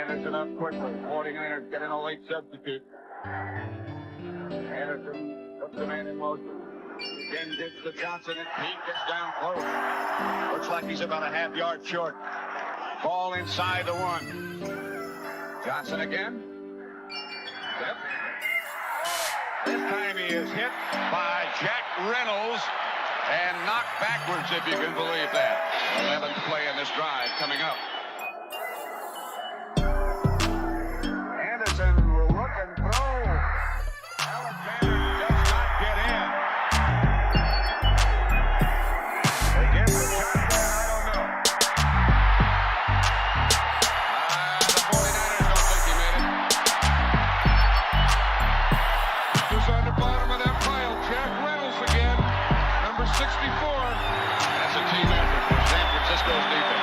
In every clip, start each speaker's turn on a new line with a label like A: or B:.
A: Anderson up quickly. 49ers getting a late substitute. Anderson puts the man in motion. Again gets to Johnson and he gets down close. Looks like he's about a half yard short. Ball inside the 1. Johnson again. Yep. This time he is hit by Jack Reynolds and knocked backwards, if you can believe that. 11th play in this drive coming up. Anderson will look and throw. Alexander does not get in. They give the touchdown, I don't know. The 49ers don't think he made it. Who's on the bottom of that pile? Jack Reynolds again. Number 64. That's a team effort for San Francisco's defense.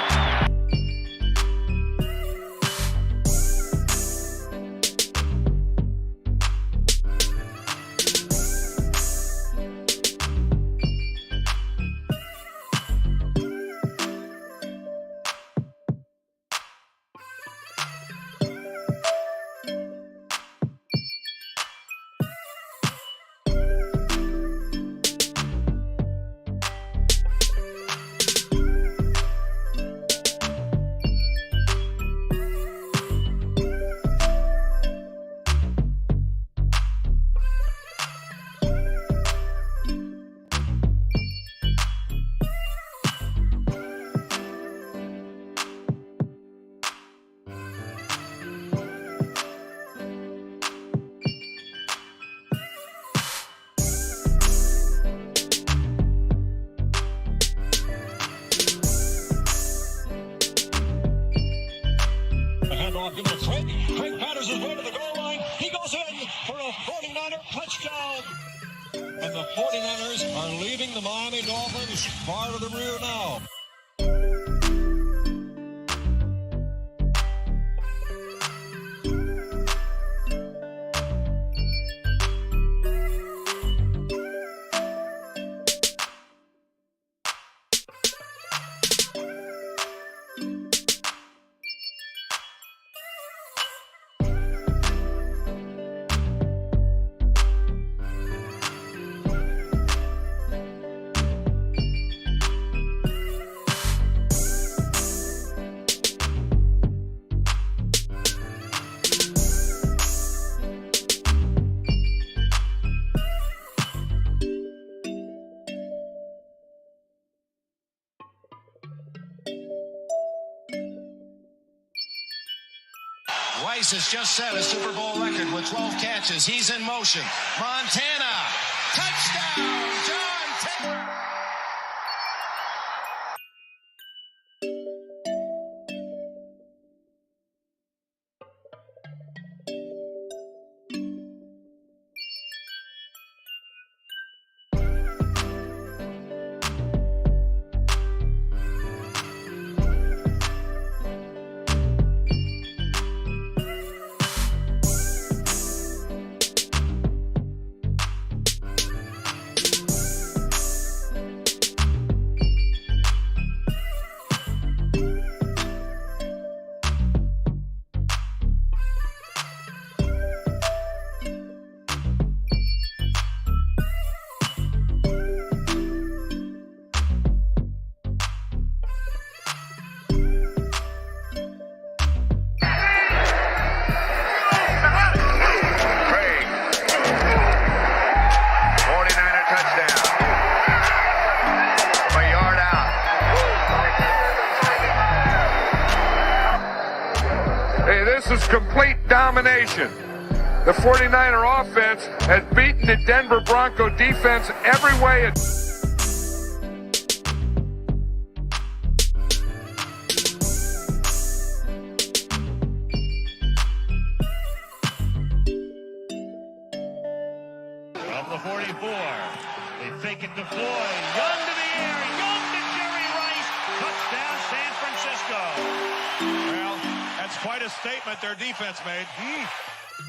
B: Craig Patterson's way to the goal line. He goes in for a 49er touchdown. And the 49ers are leaving the Miami Dolphins far to the rear now.
C: Rice has just set a Super Bowl record with 12 catches. He's in motion. Montana, touchdown, John Taylor.
A: Hey, this is complete domination. The 49er offense has beaten the Denver Bronco defense every way it...
B: From the 44, they fake it to Floyd. Young to the air, Young to Jerry Rice. Touchdown, San Francisco.
D: Well, that's quite a statement their defense made.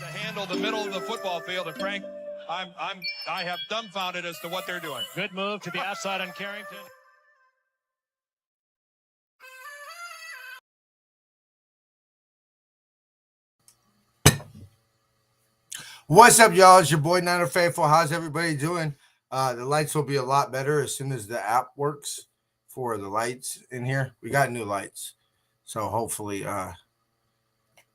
D: To handle the middle of the football field, and Frank, I have dumbfounded as to what they're doing.
B: Good move to the outside on Carrington.
E: What's up, y'all? It's your boy Niner Faithful. How's everybody doing? The lights will be a lot better as soon as the app works for the lights in here. We got new lights, so hopefully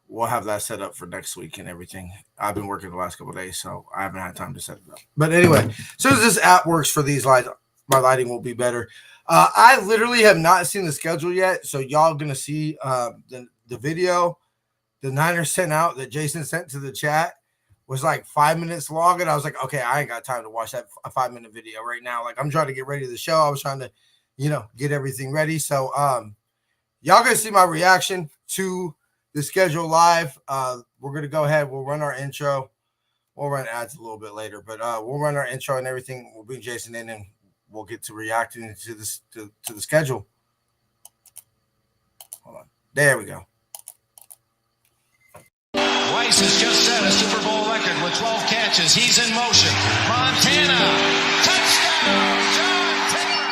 E: we'll have that set up for next week and everything. I've been working the last couple of days, so I haven't had time to set it up. But anyway, as soon as this app works for these lights, my lighting will be better. I literally have not seen the schedule yet, so y'all gonna see the video the Niners sent out that Jason sent to the chat was like 5 minutes long, and I was like, okay, I ain't got time to watch that a 5-minute video right now. Like, I'm trying to get ready to the show. I was trying to, get everything ready. So y'all gonna see my reaction to the schedule live. We're gonna go ahead. We'll run our intro. We'll run ads a little bit later, but we'll run our intro and everything. We'll bring Jason in, and we'll get to reacting to this to the schedule. Hold on. There we go.
C: Weiss has just set a Super Bowl record with 12 catches. He's in motion. Montana. Touchdown, John Taylor.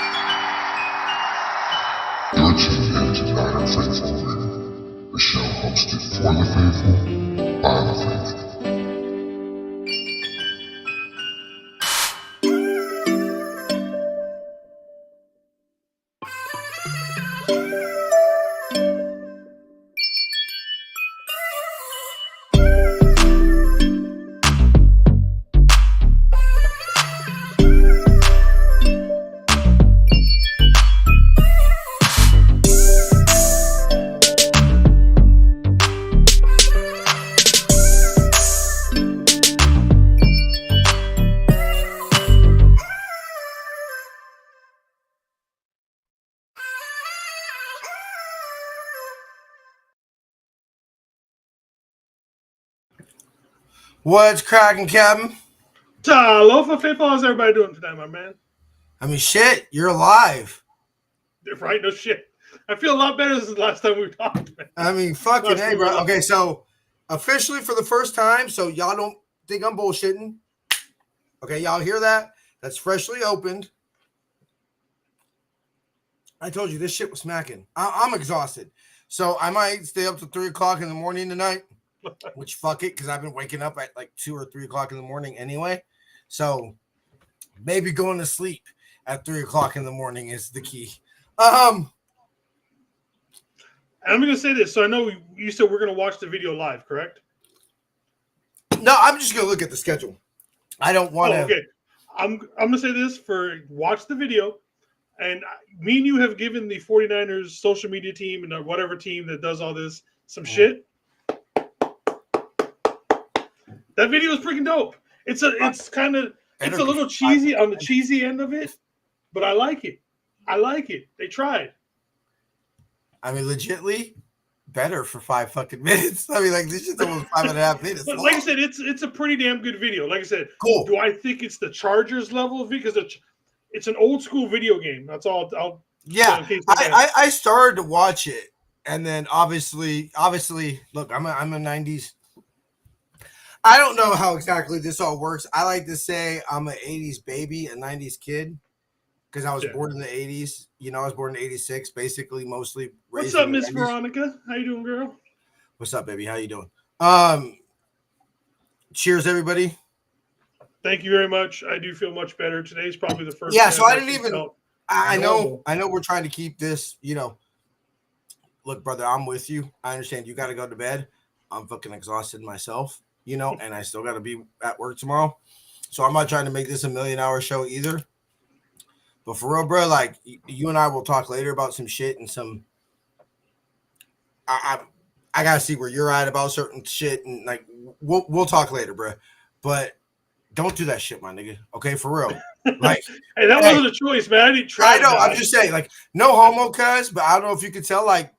F: You're tuned in to Niner Faithful Radio, the show hosted for the faithful, by the faithful.
E: What's cracking, Captain?
G: Aloha, faithful. How's everybody doing today, my man?
E: I mean, shit, you're alive.
G: Right? No shit. I feel a lot better since the last time we talked, man.
E: I mean, fucking hey, bro. Okay, so officially for the first time, so y'all don't think I'm bullshitting. Okay, y'all hear that? That's freshly opened. I told you this shit was smacking. I'm exhausted. So I might stay up to 3 o'clock in the morning tonight, which fuck it, because I've been waking up at like 2 or 3 o'clock in the morning anyway. So maybe going to sleep at 3 o'clock in the morning is the key. I'm
G: going to say this. So I know you said we're going to watch the video live, correct?
E: No, I'm just going to look at the schedule. I don't want to.
G: Okay. I'm going to say this for watch the video. And me and you have given the 49ers social media team and whatever team that does all this some shit. That video is freaking dope. It's a little cheesy on the cheesy end of it, but I like it. They tried.
E: I mean, legitly better for 5 fucking minutes. I mean, like, this is almost 5.5 minutes.
G: But like I said, it's a pretty damn good video. Like I said,
E: cool.
G: Do I think it's the Chargers level of video? Because it's an old school video game. That's all.
E: I started to watch it, and then obviously, look, I'm a 90s. I don't know how exactly this all works. I like to say I'm an 80s baby, a 90s kid, because I was born in the 80s. I was born in 86, basically, mostly.
G: What's up, Miss Veronica? How you doing, girl?
E: What's up, baby? How you doing? Cheers, everybody.
G: Thank you very much. I do feel much better. Today's probably the first.
E: Yeah, so I didn't even. I know we're trying to keep this. Look, brother, I'm with you. I understand you got to go to bed. I'm fucking exhausted myself. And I still got to be at work tomorrow. So I'm not trying to make this a 1,000,000-hour show either. But for real, bro, like, you and I will talk later about some shit and some. I got to see where you're at about certain shit. And, like, we'll talk later, bro. But don't do that shit, my nigga. Okay, for real. Like,
G: hey, that wasn't a choice, man. I didn't try.
E: I know. I'm just saying, like, no homo, cuz, but I don't know if you could tell, like,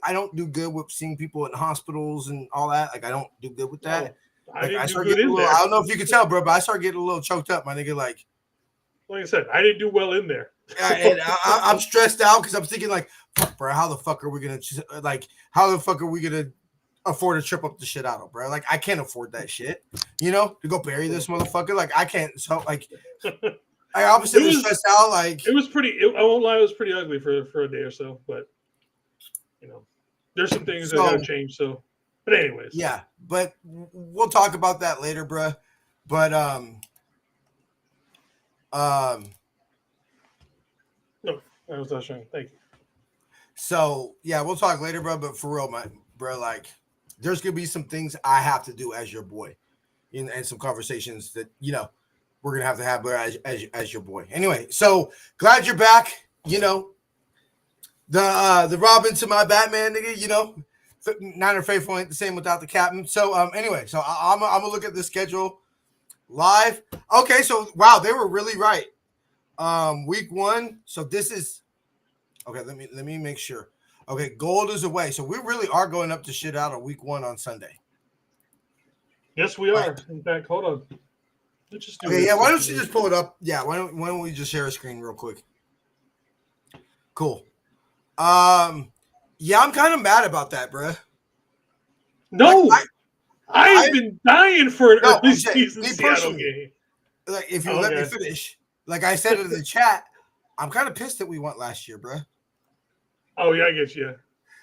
E: I don't do good with seeing people in hospitals and all that. Like, I don't do good with that. I don't know if you could tell, bro, but I start getting a little choked up, my nigga. Like
G: I said, I didn't do well in there.
E: And I'm stressed out because I'm thinking, like, fuck, bro, how the fuck are we gonna afford a trip up the shit out of, bro? Like, I can't afford that shit, to go bury this motherfucker. Like, I can't. So, like, I obviously was stressed out. Like,
G: it was pretty. I won't lie, it was pretty ugly for a day or so, but. There's some things that gotta change. So But anyways,
E: Yeah, but we'll talk about that later, bruh. But
G: no, I was not showing. Thank you.
E: so yeah, we'll talk later, bro. But for real, my bro, like, there's gonna be some things I have to do as your boy, and some conversations that we're gonna have, bro, as your boy. Anyway, so glad you're back. The Robin to my Batman, nigga. Niner faithful ain't the same without the captain. So anyway, so I'm gonna look at the schedule live. Okay, so wow, they were really right. Week 1. So this is okay. Let me make sure. Okay, Gold is away, so we really are going up to shit out of week 1 on Sunday.
G: Yes, we are.
E: Right.
G: In fact, hold on. Let's just do
E: Okay,
G: this.
E: yeah. Why don't you just pull it up? Yeah. Why don't we just share a screen real quick? Cool. Yeah, I'm kind of mad about that, bruh.
G: No, I've
E: I-
G: been dying for an
E: No,
G: early
E: I'm saying,
G: season
E: me
G: Seattle
E: personally.
G: game.
E: Like, if you
G: Oh,
E: let me
G: okay.
E: finish, like I said in the chat, I'm kind of pissed that we went last year, bruh.
G: Oh yeah, I get you.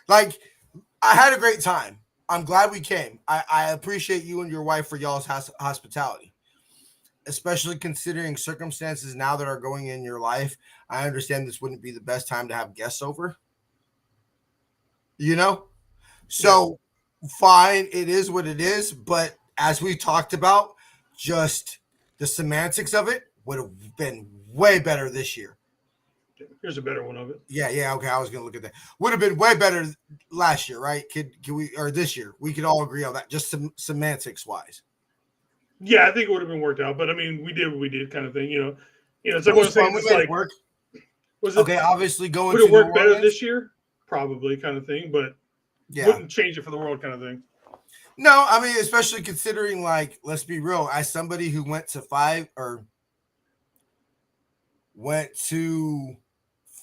E: Like, I had a great time. I'm glad we came. I appreciate you and your wife for y'all's hospitality, especially considering circumstances now that are going in your life. I understand this wouldn't be the best time to have guests over. So fine, it is what it is. But as we talked about, just the semantics of it would have been way better this year.
G: Here's a better one of it.
E: Yeah. Okay, I was gonna look at that. Would have been way better last year, right? Can we, or this year? We could all agree on that, just semantics wise.
G: Yeah, I think it would have been worked out. But I mean, we did what we did, kind of thing. It's like
E: It
G: what I'm
E: was
G: saying.
E: fun. We
G: It's
E: made
G: like,
E: it work.
G: was it
E: Okay, obviously going
G: would
E: to
G: it work
E: New
G: better
E: Orleans.
G: this year? Probably, kind of thing. But
E: Yeah.
G: wouldn't change it for the world, kind of thing.
E: No, I mean, especially considering, like, let's be real, as somebody who went to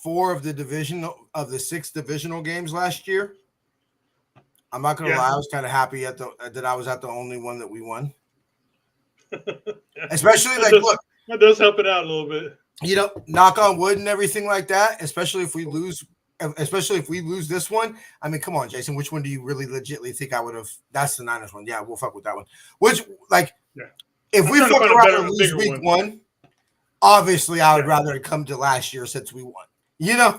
E: 4 of the 6 divisional games last year. I'm not gonna lie, I was kind of happy that I was at the only one that we won. Especially look,
G: that does help it out a little bit.
E: Knock on wood and everything like that. Especially if we lose this one. I mean, come on, Jason. Which one do you really legitimately think I would have? That's the Niners one. Yeah, we'll fuck with that one. Which, if we fuck around and lose week 1, obviously I would rather it come to last year since we won.
G: Yeah.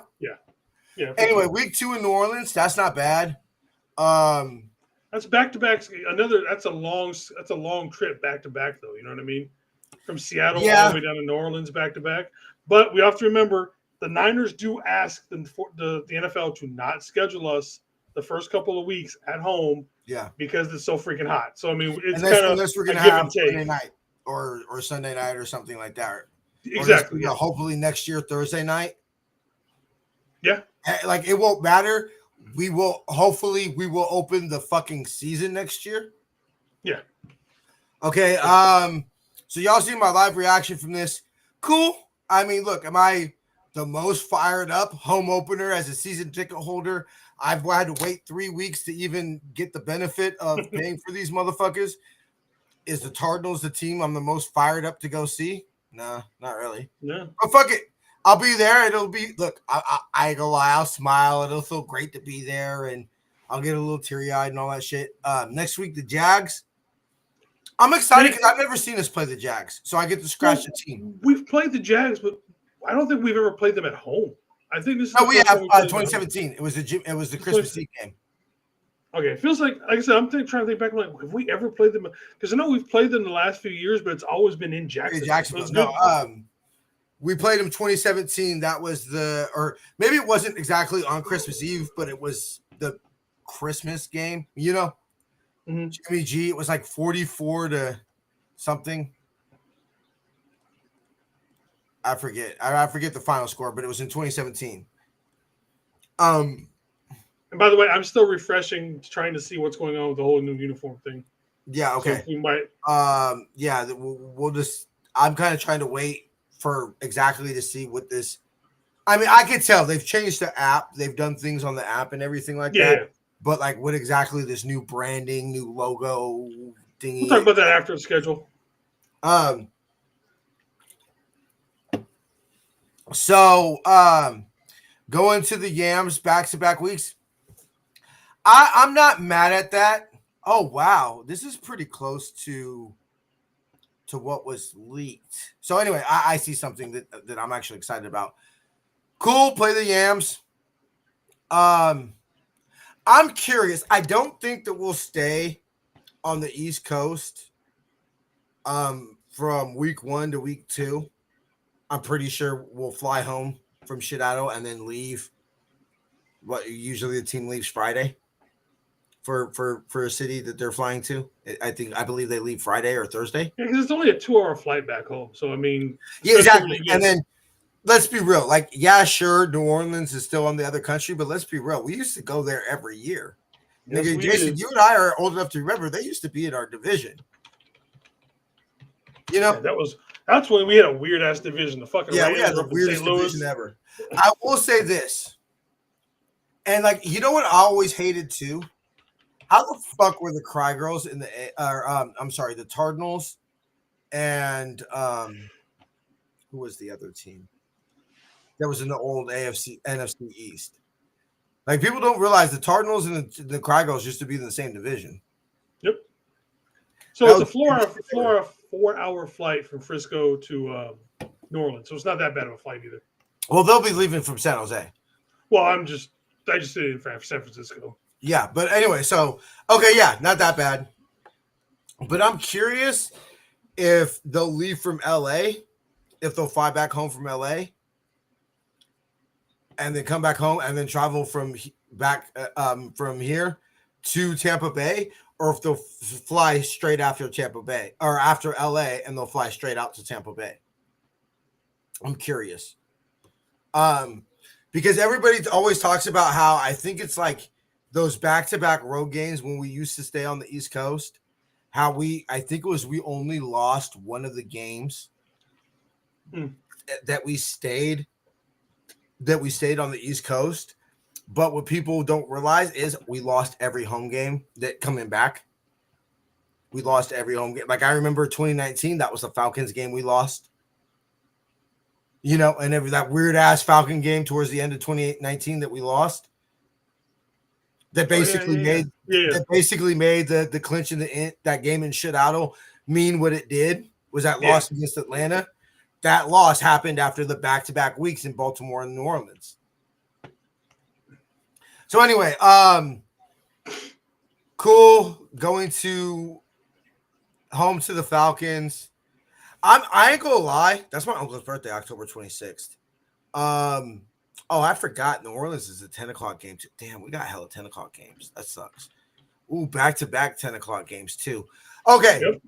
E: Anyway, week 2 in New Orleans. That's not bad.
G: That's back to back. That's a long trip back to back, though. You know what I mean? From Seattle all the way down to New Orleans, back to back. But we have to remember the Niners do ask the NFL to not schedule us the first couple of weeks at home.
E: Yeah,
G: because it's so freaking hot. So I mean, it's
E: unless we're gonna have Sunday night or Sunday night or something like that.
G: Exactly.
E: Or hopefully next year Thursday night.
G: Yeah.
E: Like, it won't matter. We will open the fucking season next year.
G: Yeah.
E: Okay. So y'all see my live reaction from this. Cool. I mean, look, am I the most fired up home opener as a season ticket holder? I've had to wait 3 weeks to even get the benefit of paying for these motherfuckers. Is the Cardinals the team I'm the most fired up to go see? No, not really.
G: No.
E: But fuck it. I'll be there. It'll be, look, I ain't gonna lie, I'll smile. It'll feel great to be there, and I'll get a little teary-eyed and all that shit. Next week, the Jags. I'm excited because I've never seen us play the Jags, so I get to scratch the team.
G: We've played the Jags, but I don't think we've ever played them at home. I think this is
E: we have 2017. It was the Christmas Eve game.
G: Okay, it feels like I said, I'm trying to think back. Like, have we ever played them? Because I know we've played them the last few years, but it's always been in Jacksonville.
E: No, we played them 2017. That was or maybe it wasn't exactly on Christmas Eve, but it was the Christmas game.
G: Mm-hmm.
E: Jimmy G. It was like 44 to something. I forget. I forget the final score, but it was in 2017.
G: And by the way, I'm still refreshing, trying to see what's going on with the whole new uniform thing.
E: Yeah. Okay.
G: So we might.
E: Yeah. We'll just. I'm kind of trying to wait for exactly to see what this. I mean, I can tell they've changed the app. They've done things on the app and everything like that. But like, what exactly this new branding, new logo thingy?
G: We'll talk about that after the schedule.
E: So going to the Yams back-to-back weeks. I'm not mad at that. Oh wow, this is pretty close to what was leaked. So anyway, I see something that I'm actually excited about. Cool, play the Yams. I'm curious. I don't think that we'll stay on the East Coast from week 1 to week 2. I'm pretty sure we'll fly home from Seattle and then leave. What usually the team leaves Friday for a city that they're flying to. I believe they leave Friday or Thursday.
G: Yeah, because it's only a 2-hour flight back home. So I mean,
E: Yeah, exactly. And then let's be real. Like, yeah, sure, New Orleans is still on the other country, but let's be real. We used to go there every year.
G: Yes,
E: Nigga,
G: we
E: Jason,
G: did.
E: you and I are old enough to remember they used to be in our division. You know,
G: that's when we had a weird ass division. The fucking
E: we
G: Rams
E: had the
G: up in
E: weirdest
G: St. Louis.
E: division ever. I will say this, and like, you know what I always hated too? How the fuck were the Cry Girls in the the Cardinals and who was the other team that was in the old NFC East? Like, people don't realize the Cardinals and the Cry Girls used to be in the same division.
G: Yep. So it's a 4-hour flight from Frisco to New Orleans. So it's not that bad of a flight either.
E: Well, they'll be leaving from San Jose.
G: Well, I just did it in San Francisco.
E: Yeah, but anyway, so okay, yeah, not that bad. But I'm curious if they'll leave from LA, if they'll fly back home from LA, and then come back home and then travel from from here to Tampa Bay, or if they'll fly straight after Tampa Bay or after LA and they'll fly straight out to Tampa Bay. I'm curious. Because everybody always talks about how I think it's like those back-to-back road games when we used to stay on the East Coast, how I think it was we only lost one of the games that we stayed on the East Coast. But what people don't realize is we lost every home game that coming back. We lost every home game. Like, I remember 2019, that was the Falcons game we lost. You know, and that weird ass Falcon game towards the end of 2019 that we lost. That basically made the clinch in that game in Seattle mean what it did was that loss against Atlanta. That loss happened after the back-to-back weeks in Baltimore and New Orleans. So anyway, cool going to home to the Falcons. I ain't gonna lie, that's my uncle's birthday, October 26th. I forgot New Orleans is a 10 o'clock game too. Damn, we got hella 10 o'clock games. That sucks. Ooh, back-to-back 10 o'clock games too. Okay. Yep.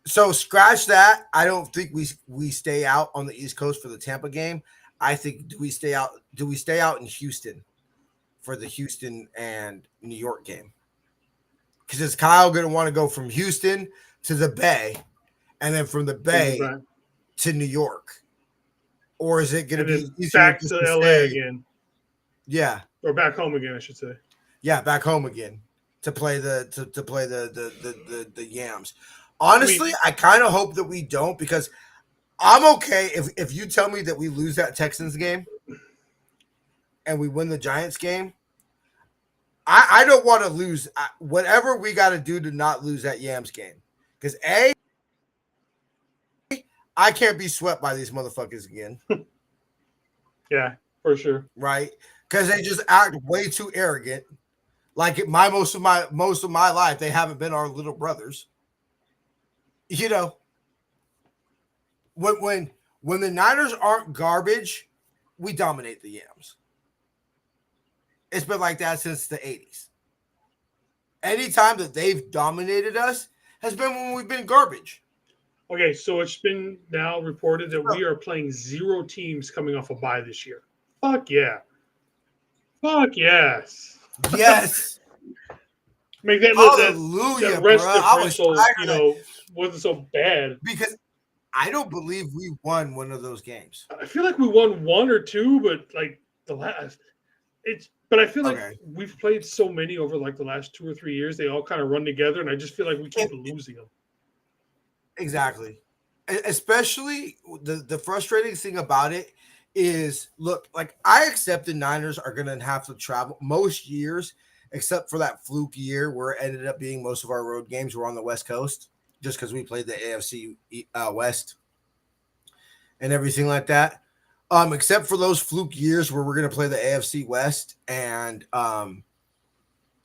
E: So scratch that. I don't think we stay out on the East Coast for the Tampa game. I think do we stay out in Houston for the Houston and New York game? Because is Kyle gonna want to go from Houston to the Bay and then from the Bay to New York? Or is it going to be easier
G: back to LA again?
E: Yeah,
G: or back home again, I should say.
E: Yeah, back home again to play the Yams. Honestly, I kind of hope that we don't, because I'm okay if you tell me that we lose that Texans game and we win the Giants game. I don't want to lose whatever we got to do to not lose that Yams game, because I can't be swept by these motherfuckers again.
G: Yeah, for sure.
E: Right? Because they just act way too arrogant. Like most of my life, they haven't been our little brothers. You know, when the Niners aren't garbage, we dominate the Yams. It's been like that since the 80s. Anytime that they've dominated us has been when we've been garbage.
G: Okay, so it's been now reported that we are playing 0 teams coming off a bye this year. Fuck yeah. Fuck yes.
E: Yes.
G: Make that
E: Hallelujah,
G: that rest
E: bro.
G: differential, wasn't so bad.
E: Because I don't believe we won one of those games.
G: I feel like we won 1 or 2, but like the last, but I feel like we've played so many over like the last 2 or 3 years. They all kind of run together, and I just feel like we keep losing them.
E: Exactly. Especially the frustrating thing about it is, look, like I accept the Niners are going to have to travel. Most years except for that fluke year where it ended up being most of our road games were on the West Coast, just because we played the AFC West and everything like that. Except for those fluke years where we're going to play the AFC West and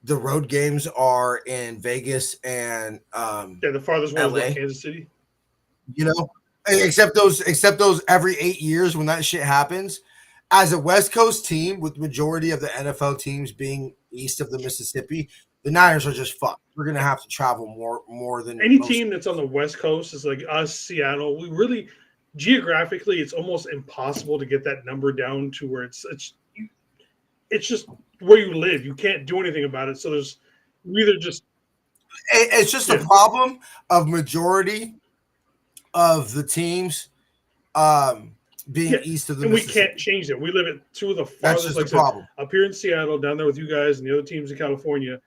E: the road games are in Vegas and
G: the farthest one
E: LA.
G: is Kansas City.
E: You know, except those every 8 years when that shit happens. As a West Coast team, with majority of the NFL teams being east of the Mississippi, the Niners are just fucked. We're gonna have to travel more than
G: Any
E: most.
G: team that's on the West Coast is like us, Seattle. We really geographically, it's almost impossible to get that number down to where it's just where you live. You can't do anything about it. So there's either just
E: it's just a problem of majority of the teams being east of the
G: and we
E: Mississippi.
G: can't change it. We live at two of the
E: That's
G: farthest,
E: just
G: like
E: the problem.
G: up here in Seattle, down there with you guys and the other teams in California.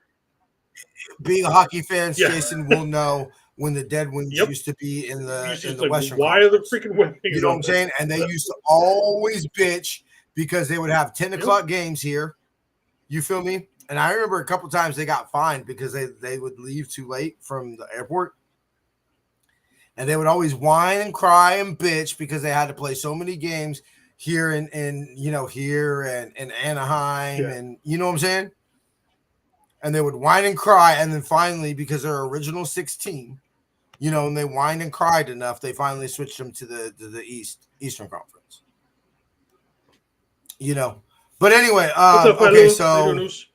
E: Being hockey fans,
G: Yeah.
E: Jason will know when the Dead Wings
G: Yep.
E: used to be in the
G: It's just
E: in the
G: like,
E: Western
G: why are the
E: Conference.
G: freaking Wings?
E: You know what I'm saying? And they used to always bitch because they would have 10 o'clock games here. You feel me? And I remember a couple times they got fined because they would leave too late from the airport. And they would always whine and cry and bitch because they had to play so many games here in here and in Anaheim and you know what I'm saying? And they would whine and cry, and then finally, because they're original 16, you know, and they whined and cried enough, they finally switched them to the Eastern Conference. You know, but anyway,
G: What's up,
E: okay,
G: Lewis? How you doing,
E: so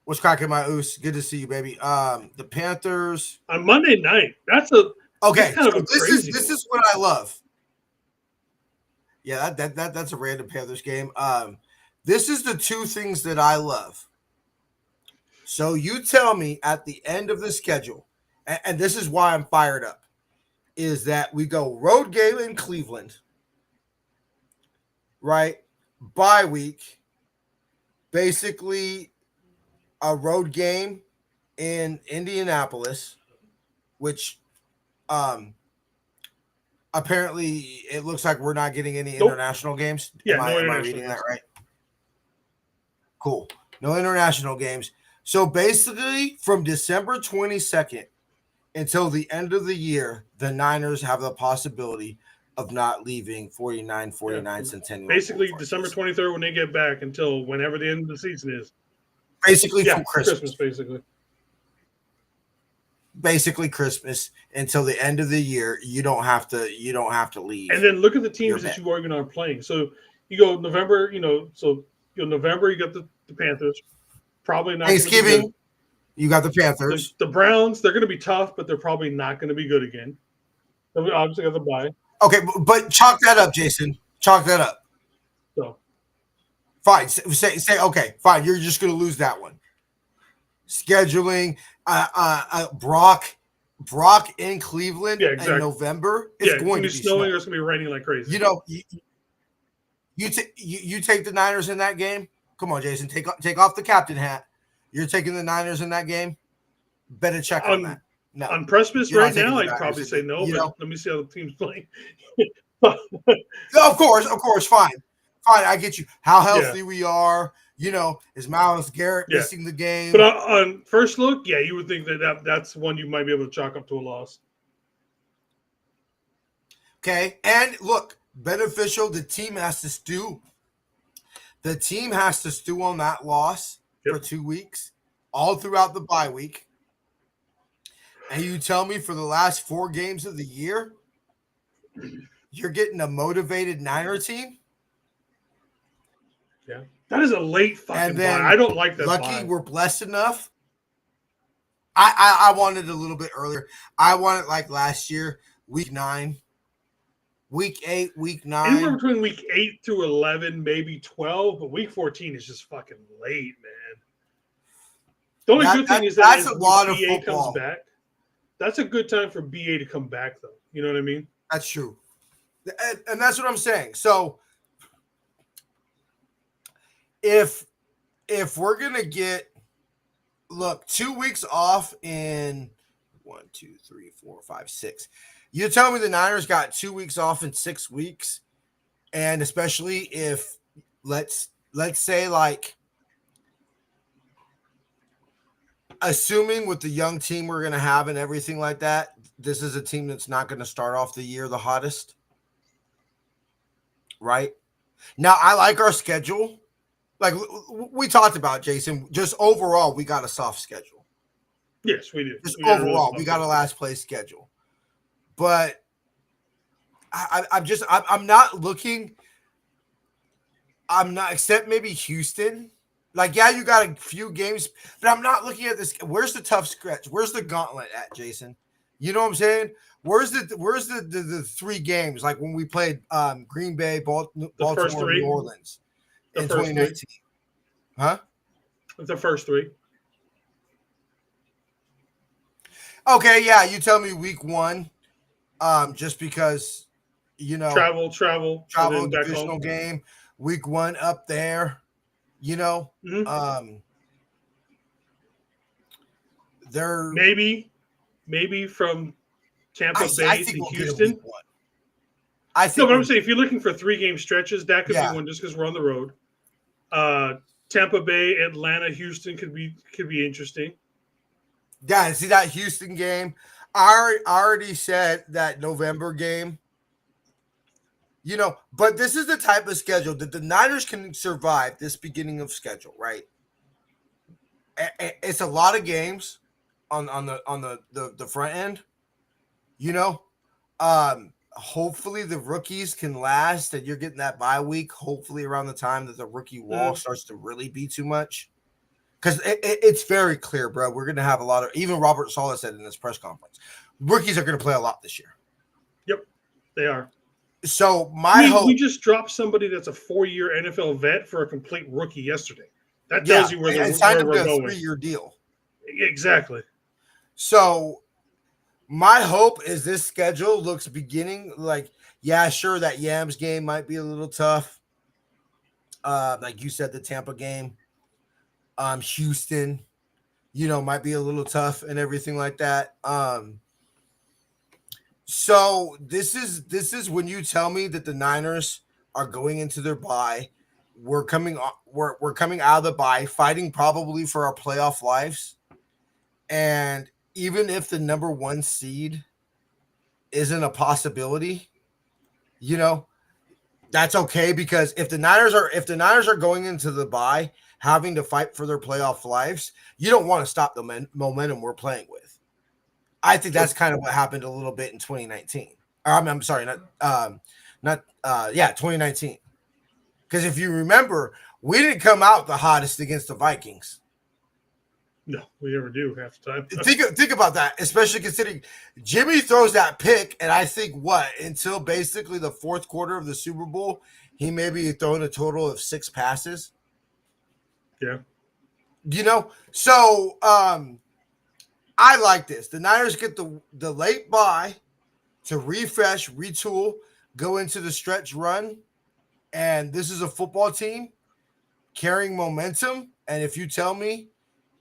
E: what's cracking, my oos? Good to see you, baby. The Panthers
G: on Monday night. That's
E: okay.
G: kind of a
E: this
G: crazy
E: is what I love. Yeah, that's a random Panthers game. This is the two things that I love. So you tell me at the end of the schedule, and this is why I'm fired up, is that we go road game in Cleveland, right? Bye week, basically a road game in Indianapolis, which apparently it looks like we're not getting any international games.
G: Yeah,
E: Am I reading that right? Cool. No international games. So basically, from December 22nd until the end of the year, the Niners have the possibility of not leaving 49 Centennial.
G: Basically, December 23rd when they get back until whenever the end of the season is.
E: Basically, from Christmas. Basically Christmas until the end of the year. You don't have to leave.
G: And then look at the teams that you are even are playing. So you go November, November you got the Panthers. Probably not.
E: Thanksgiving, you got the Panthers.
G: The Browns, they're going to be tough, but they're probably not going to be good again. Then we obviously got the bye.
E: Okay, but chalk that up, Jason. Chalk that up.
G: So
E: fine. Say okay. Fine. You're just going to lose that one. Scheduling. Brock in Cleveland in November. It's going to be
G: snowing or it's going to be raining like crazy.
E: You know, you take the Niners in that game. Come on, Jason. Take off the captain hat. You're taking the Niners in that game. Better check on that. No.
G: On precipice right now, I'd probably say no, but let me see how the team's playing.
E: Of course. Fine. I get you. How healthy we are. You know, is Myles Garrett missing the game?
G: But on first look, you would think that's one you might be able to chalk up to a loss.
E: Okay. And look, beneficial. The team has to stew. The team has to stew on that loss for 2 weeks, all throughout the bye week. And you tell me for the last 4 games of the year, you're getting a motivated Niner team?
G: Yeah. That is a late fucking bye. I don't like that
E: lucky we're blessed enough. I wanted a little bit earlier. I wanted like last year, week 9. Week 8, week 9.
G: Anywhere between week 8 through 11, maybe 12, but week 14 is just fucking late, man. The only good thing is
E: that's a lot of
G: BA
E: football.
G: Comes back. That's a good time for BA to come back, though. You know what I mean?
E: That's true. And that's what I'm saying. So if we're going to get, 2 weeks off in 1, 2, 3, 4, 5, 6. You tell me the Niners got 2 weeks off in 6 weeks, and especially if let's say like assuming with the young team we're going to have and everything like that, this is a team that's not going to start off the year the hottest. Right? Now, I like our schedule. Like we talked about, Jason, just overall, we got a soft schedule.
G: Yes, we do.
E: Just overall, we got a last place schedule. But I'm not looking. I'm not, except maybe Houston. Like, yeah, you got a few games, but I'm not looking at this. Where's the tough stretch? Where's the gauntlet at, Jason? You know what I'm saying? Where's the 3 games like when we played Green Bay, Baltimore, New Orleans in 2019? Huh?
G: The first 3.
E: Okay, yeah, you tell me week 1, just because
G: travel,
E: divisional game, week 1 up there, they're
G: maybe from Tampa Bay to Houston.
E: I think.
G: No, but I'm saying if you're looking for 3-game stretches, that could be one just because we're on the road. Tampa Bay, Atlanta, Houston could be interesting.
E: Yeah, see that Houston game. I already said that November game. But this is the type of schedule that the Niners can survive this beginning of schedule, right? It's a lot of games on the front end. Hopefully the rookies can last, and you're getting that bye week. Hopefully around the time that the rookie wall starts to really be too much. Because it's very clear, bro. We're going to have a lot of, even Robert Saleh said in this press conference, rookies are going to play a lot this year.
G: Yep, they are.
E: So
G: we just dropped somebody that's a 4-year NFL vet for a complete rookie yesterday. That tells you where we're going.
E: A 3-year deal.
G: Exactly.
E: So my hope is this schedule looks beginning like, yeah, sure, that Yams game might be a little tough. Like you said, the Tampa game. Houston, might be a little tough and everything like that. So this is when you tell me that the Niners are going into their bye. We're coming out of the bye, fighting probably for our playoff lives. And even if the number 1 seed isn't a possibility, that's okay, because if the Niners are going into the bye having to fight for their playoff lives, you don't want to stop the momentum we're playing with. I think that's kind of what happened a little bit in 2019. I'm sorry, 2019. Because if you remember, we didn't come out the hottest against the Vikings.
G: No, we never do half the time.
E: Think about that, especially considering Jimmy throws that pick, and I think until basically the 4th quarter of the Super Bowl, he maybe thrown a total of 6 passes.
G: Yeah.
E: So I like this. The Niners get the late bye to refresh, retool, go into the stretch run. And this is a football team carrying momentum. And if you tell me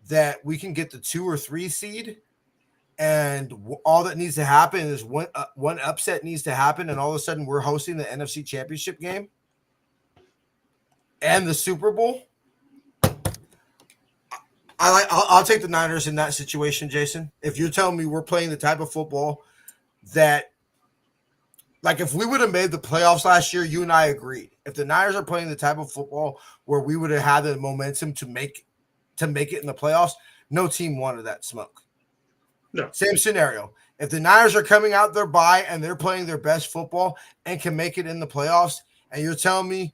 E: that we can get the 2 or 3 seed, and all that needs to happen is one upset needs to happen, and all of a sudden we're hosting the NFC Championship game and the Super Bowl, I'll take the Niners in that situation, Jason. If you're telling me we're playing the type of football that, like, if we would have made the playoffs last year, you and I agreed. If the Niners are playing the type of football where we would have had the momentum to make it in the playoffs, no team wanted that smoke.
G: No.
E: Same scenario. If the Niners are coming out their bye and they're playing their best football and can make it in the playoffs, and you're telling me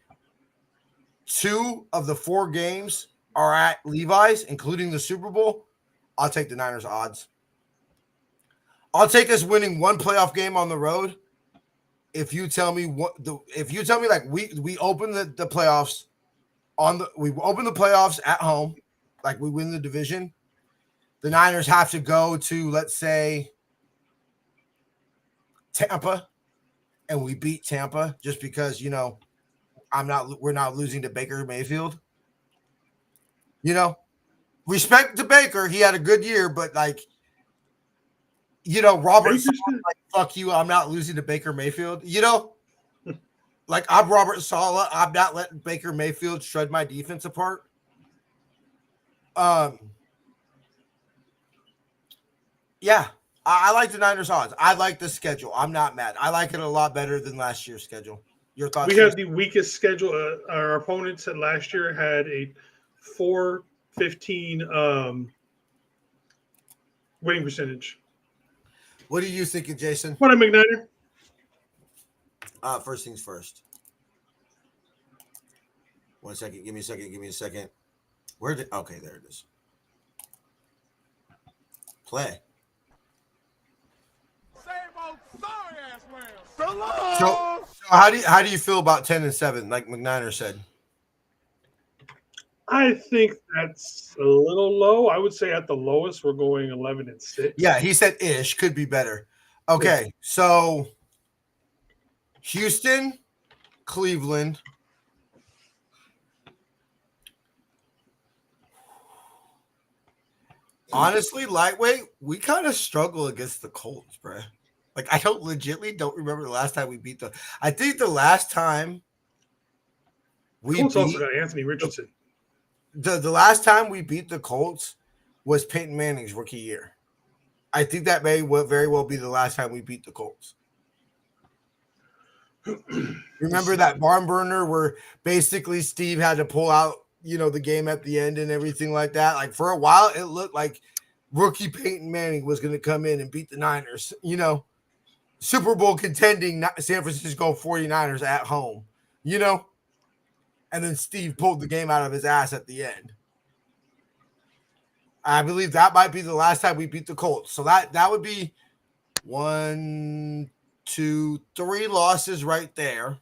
E: 2 of the 4 games are at Levi's, including the Super Bowl, I'll take the Niners odds. I'll take us winning 1 playoff game on the road. If you tell me like we open the playoffs we open the playoffs at home, like we win the division, the Niners have to go to, let's say, Tampa, and we beat Tampa just because we're not losing to Baker Mayfield. Respect to Baker. He had a good year, but Robert Saleh, like, fuck you, I'm not losing to Baker Mayfield. Like, I'm Robert Saleh. I'm not letting Baker Mayfield shred my defense apart. Yeah, I like the Niners odds. I like the schedule. I'm not mad. I like it a lot better than last year's schedule. Your thoughts?
G: We had the weakest schedule. Our opponents had last year had a 415 winning percentage.
E: What are you thinking, Jason?
G: What a McNider.
E: First things first. 1 second. Give me a second. Give me a second. Where did? Okay, there it is. Play. So how do you feel about 10-7, like McNiner said?
G: I think that's a little low. I would say at the lowest we're going 11-6.
E: Yeah, he said ish, could be better. Okay, so Houston, Cleveland. Honestly, lightweight, we kind of struggle against the Colts, bro. Like, I don't remember the last time we beat the. I think the last time we
G: Colts
E: beat
G: also got Anthony Richardson.
E: the last time we beat the Colts was Peyton Manning's rookie year. I think that may very well be the last time we beat the Colts. Remember that barn burner where basically Steve had to pull out, the game at the end and everything like that? Like, for a while, it looked like rookie Peyton Manning was going to come in and beat the Niners, Super Bowl contending San Francisco 49ers at home, and then Steve pulled the game out of his ass at the end. I believe that might be the last time we beat the Colts. So that would be 1, 2, 3 losses right there.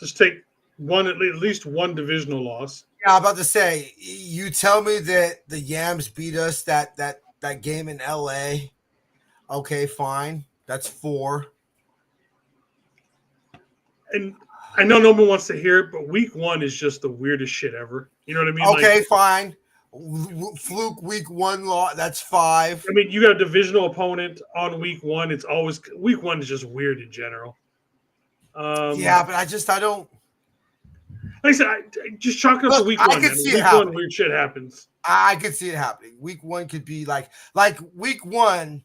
G: Just take at least one divisional loss.
E: Yeah, I'm about to say, you tell me that the Yams beat us that game in LA. Okay, fine. That's 4.
G: And I know no one wants to hear it, but week 1 is just the weirdest shit ever. You know what I mean?
E: Okay, fine. Fluke week 1 loss. That's 5.
G: I mean, you got a divisional opponent on week 1. It's always week 1 is just weird in general.
E: Yeah, but I don't.
G: Like I said, I just chalk it up to week 1.
E: I can see
G: week
E: it happening.
G: 1, weird shit happens.
E: I could see it happening. Week 1 could be like week 1,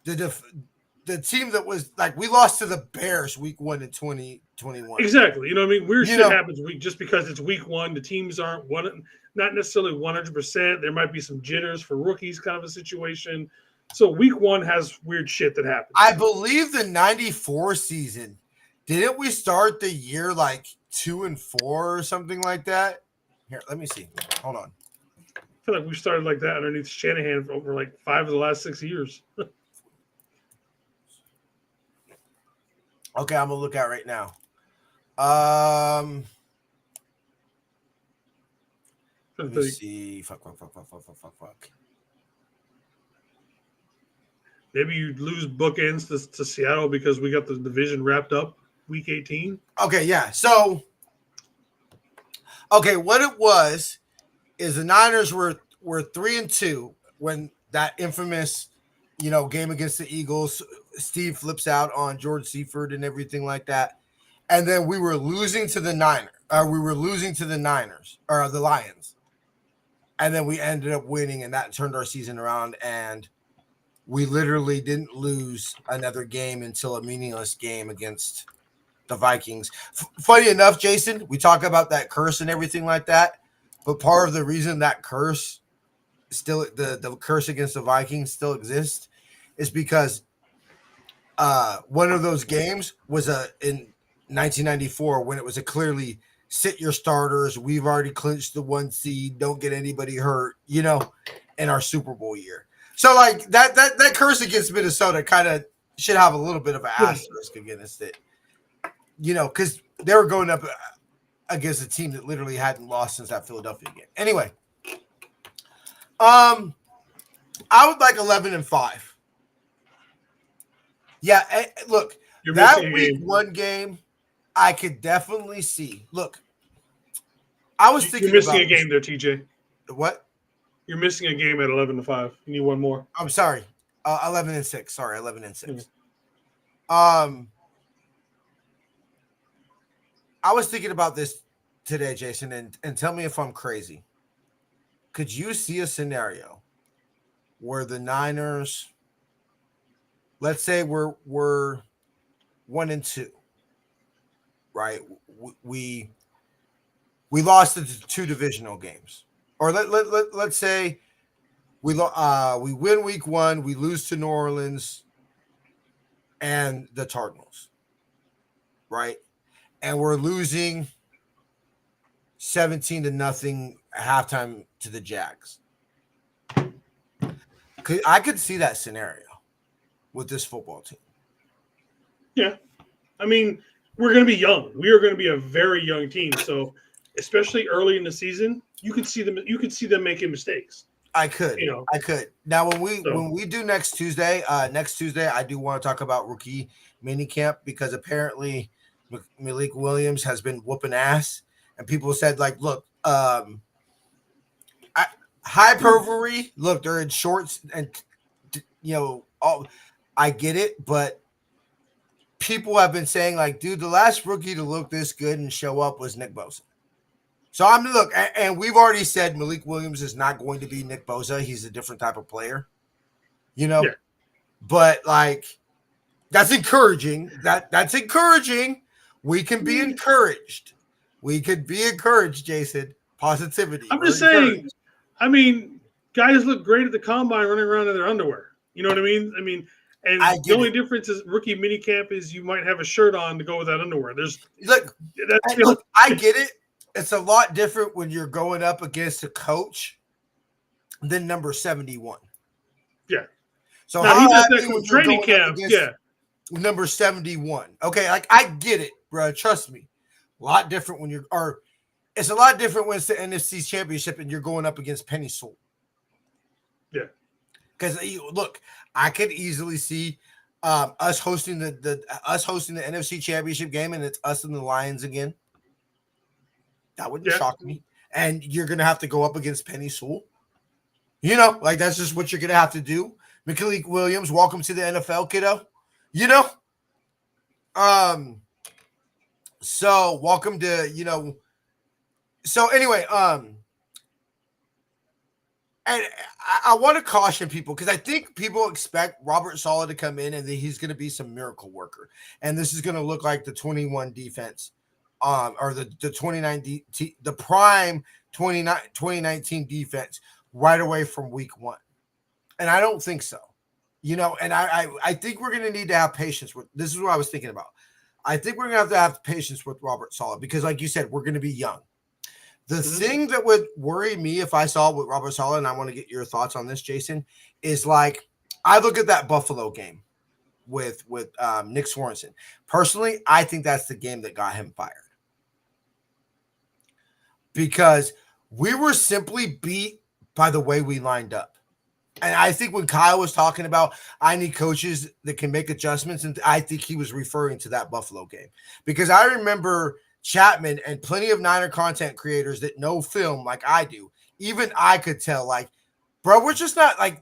E: the team that was like, we lost to the Bears week 1 in 2021.
G: Exactly. You know what I mean? Weird shit happens just because it's week 1. The teams aren't not necessarily 100%. There might be some jitters for rookies, kind of a situation. So week 1 has weird shit that happens.
E: I believe the 94 season, didn't we start the year like 2-4 or something like that? Here, let me see. Hold on.
G: I feel like we started like that underneath Shanahan for over like 5 of the last 6 years.
E: Okay, I'm gonna look at right now. Let me see. Fuck.
G: Maybe you lose bookends to Seattle because we got the division wrapped up week 18.
E: Okay, yeah. So, what it was is the Niners were 3-2 when that infamous, game against the Eagles. Steve flips out on George Seifert and everything like that, and then we were losing to the Niners. We were losing to the Niners or the Lions, and then we ended up winning, and that turned our season around. And we literally didn't lose another game until a meaningless game against the Vikings. Funny enough, Jason, we talk about that curse and everything like that, but part of the reason that curse still, the curse against the Vikings still exists, is because one of those games was in 1994 when it was a clearly sit your starters. We've already clinched the 1 seed. Don't get anybody hurt, in our Super Bowl year. So like that curse against Minnesota kind of should have a little bit of an asterisk against it, because they were going up against a team that literally hadn't lost since that Philadelphia game. Anyway, I would like 11-5. Yeah, look, that week 1 game, I could definitely see. Look, I was thinking
G: you're missing a game there, TJ.
E: What?
G: You're missing a game at 11-5. You need one more.
E: I'm sorry, 11-6. Sorry, 11-6. I was thinking about this today, Jason, and tell me if I'm crazy. Could you see a scenario where the Niners, let's say we're 1-2, right? We lost the 2 divisional games, or let's say we win week 1, we lose to New Orleans and the Cardinals, right? And we're losing 17-0 halftime to the Jags. I could see that scenario with this football team.
G: Yeah. I mean, we're going to be young. We are going to be a very young team. So, especially early in the season, you could see them making mistakes.
E: I could. Now, when we do next Tuesday, I do want to talk about rookie minicamp because apparently Malik Williams has been whooping ass, and people said, like, look, hyperbole. Look, they're in shorts, and I get it, but people have been saying, like, dude, the last rookie to look this good and show up was Nick Bosa. So and we've already said Malik Williams is not going to be Nick Bosa. He's a different type of player, Yeah. But like, that's encouraging. That's encouraging. We can be encouraged. We could be encouraged, Jason. Positivity.
G: I'm just saying. I mean, guys look great at the combine running around in their underwear. You know what I mean? And the only difference is rookie minicamp is you might have a shirt on to go with that underwear.
E: I get it. It's a lot different when you're going up against a coach than number 71.
G: Yeah.
E: So
G: now, he does that from training camp. Yeah.
E: Number 71. Okay, like I get it, bro. Trust me. A lot different when it's a lot different when it's the NFC Championship and you're going up against Penny Sewell.
G: Yeah.
E: Because look, I could easily see us hosting the NFC Championship game, and it's us and the Lions again. That wouldn't shock me. And you're gonna have to go up against Penny Sewell. Like that's just what you're gonna have to do. Malik Williams, welcome to the NFL, kiddo. So welcome to So anyway, and I want to caution people because I think people expect Robert Saleh to come in and that he's going to be some miracle worker, and this is going to look like the 21 defense, or the 2019 the prime 2019 defense right away from week 1, and I don't think so. And I think we're going to need to have patience with. This is what I was thinking about. I think we're going to have patience with Robert Saleh because, like you said, we're going to be young. The thing that would worry me if I saw with Robert Saleh, and I want to get your thoughts on this, Jason, is like I look at that Buffalo game with Nick Swanson. Personally, I think that's the game that got him fired because we were simply beat by the way we lined up. And I think when Kyle was talking about I need coaches that can make adjustments, and I think he was referring to that Buffalo game because I remember Chapman and plenty of Niner content creators that know film like I do. Even I could tell, like, bro, we're just not like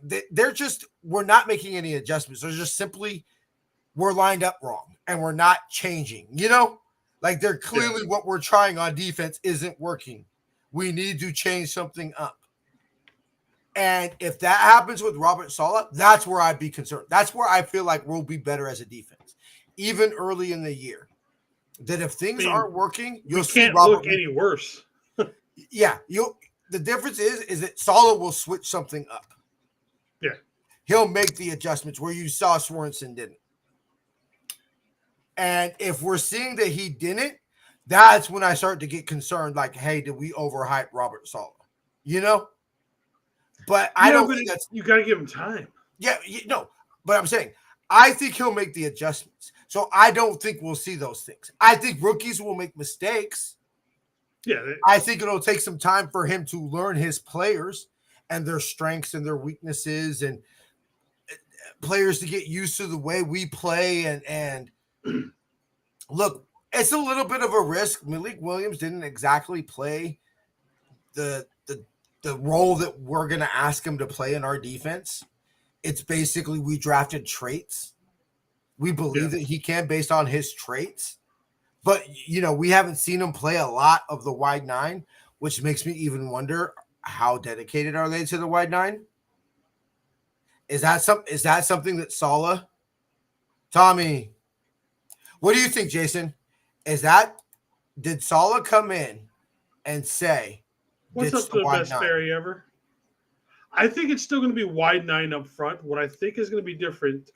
E: we're not making any adjustments. They're just simply we're lined up wrong and we're not changing. Like they're clearly what we're trying on defense isn't working. We need to change something up. And if that happens with Robert Saleh, that's where I'd be concerned. That's where I feel like we'll be better as a defense, even early in the year. That if things aren't working, you'll see
G: can't
E: Robert
G: look any worse.
E: Yeah, the difference is that Saleh will switch something up.
G: Yeah,
E: he'll make the adjustments where you saw Swanson didn't. And if we're seeing that he didn't, that's when I start to get concerned. Like, hey, did we overhype Robert Saleh? But I don't think that's.
G: You got to give him time.
E: Yeah, but I'm saying I think he'll make the adjustments. So I don't think we'll see those things. I think rookies will make mistakes.
G: Yeah.
E: I think it'll take some time for him to learn his players and their strengths and their weaknesses and players to get used to the way we play. And look, it's a little bit of a risk. Malik Williams didn't exactly play the role that we're going to ask him to play in our defense. It's basically we drafted traits. We believe that he can based on his traits. But, we haven't seen him play a lot of the wide 9, which makes me even wonder how dedicated are they to the wide 9? Is that something that Saleh, Tommy? What do you think, Jason? Did Saleh come in and say,
G: What's
E: ditch
G: up to the
E: wide
G: best
E: nine?
G: fairy ever? I think it's still going to be wide 9 up front. What I think is going to be different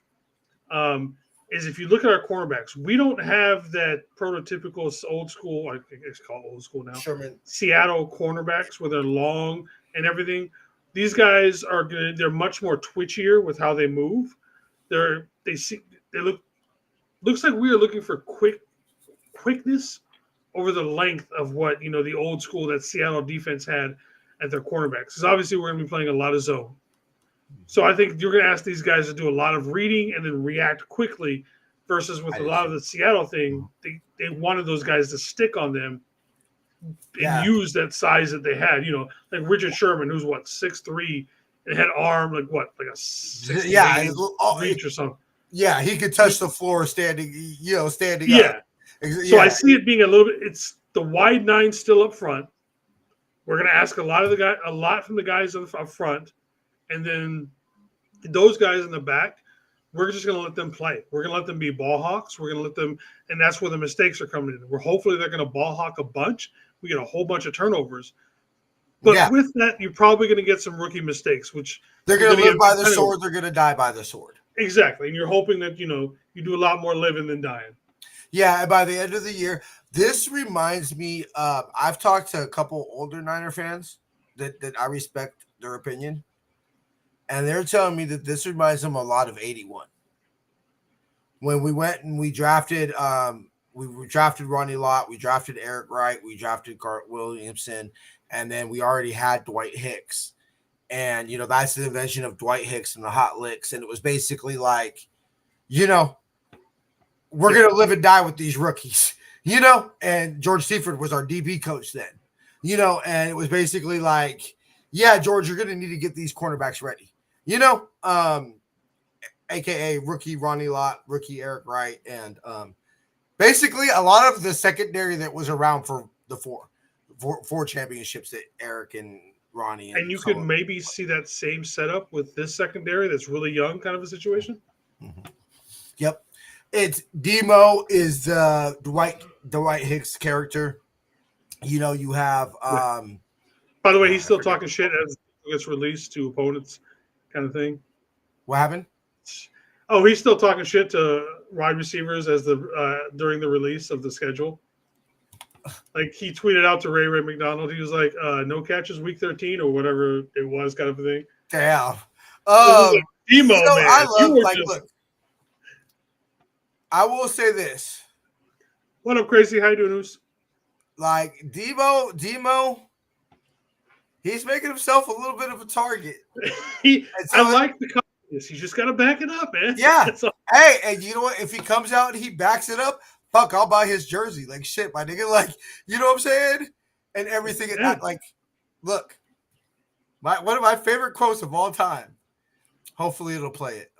G: is if you look at our cornerbacks, we don't have that prototypical old school, I think it's called old school now,
E: Sherman.
G: Seattle cornerbacks where they're long and everything. These guys they're much more twitchier with how they move. Looks like we are looking for quickness over the length of what, the old school that Seattle defense had at their cornerbacks. Because obviously we're going to be playing a lot of zone. So I think you're going to ask these guys to do a lot of reading and then react quickly versus with a lot of the Seattle thing, they wanted those guys to stick on them and use that size that they had. Like Richard Sherman, who's 6'3", and had arm like a 6 reach or something.
E: Yeah, he could touch the floor standing up.
G: So I see it being a little bit. It's the wide 9 still up front. We're going to ask a lot from the guys up front, and then those guys in the back, we're just going to let them play. We're going to let them be ball hawks. We're going to let them, and that's where the mistakes are coming in. Hopefully they're going to ball hawk a bunch. We get a whole bunch of turnovers. But with that, you're probably going to get some rookie mistakes, which
E: they're going to live by the sword. They're going to die by the sword.
G: Exactly. And you're hoping that, you do a lot more living than dying.
E: Yeah. And by the end of the year, this reminds me of, I've talked to a couple older Niner fans that I respect their opinion. And they're telling me that this reminds them a lot of 81. When we went and we drafted, we drafted Ronnie Lott, we drafted Eric Wright, we drafted Garrett Williamson, and then we already had Dwight Hicks. And, that's the invention of Dwight Hicks and the hot licks. And it was basically like, we're going to live and die with these rookies, and George Seifert was our DB coach then, and it was basically like, yeah, George, you're going to need to get these cornerbacks ready, AKA rookie Ronnie Lott, rookie Eric Wright. And basically a lot of the secondary that was around for the four championships that Eric and Ronnie.
G: And you could maybe see that same setup with this secondary that's really young kind of a situation.
E: Mm-hmm. Yep. It's Demo is the Dwight Hicks character. You have
G: by the way, he's still talking shit as it gets released to opponents kind of thing.
E: What happened?
G: Oh, he's still talking shit to wide receivers as during the release of the schedule. Like he tweeted out to Ray McDonald, he was like, "No catches week 13" or whatever it was, kind of a thing.
E: Damn.
G: Demo, man.
E: I love look. I will say this.
G: What up, Crazy? How you doing, Oos?
E: Like Demo, he's making himself a little bit of a target.
G: I like the confidence. You just got to back it up, man.
E: Yeah. Hey, and you know what? If he comes out and he backs it up, fuck, I'll buy his jersey. Like shit, my nigga. Like, you know what I'm saying? And everything. Yeah. Like, look, one of my favorite quotes of all time. Hopefully it'll play it.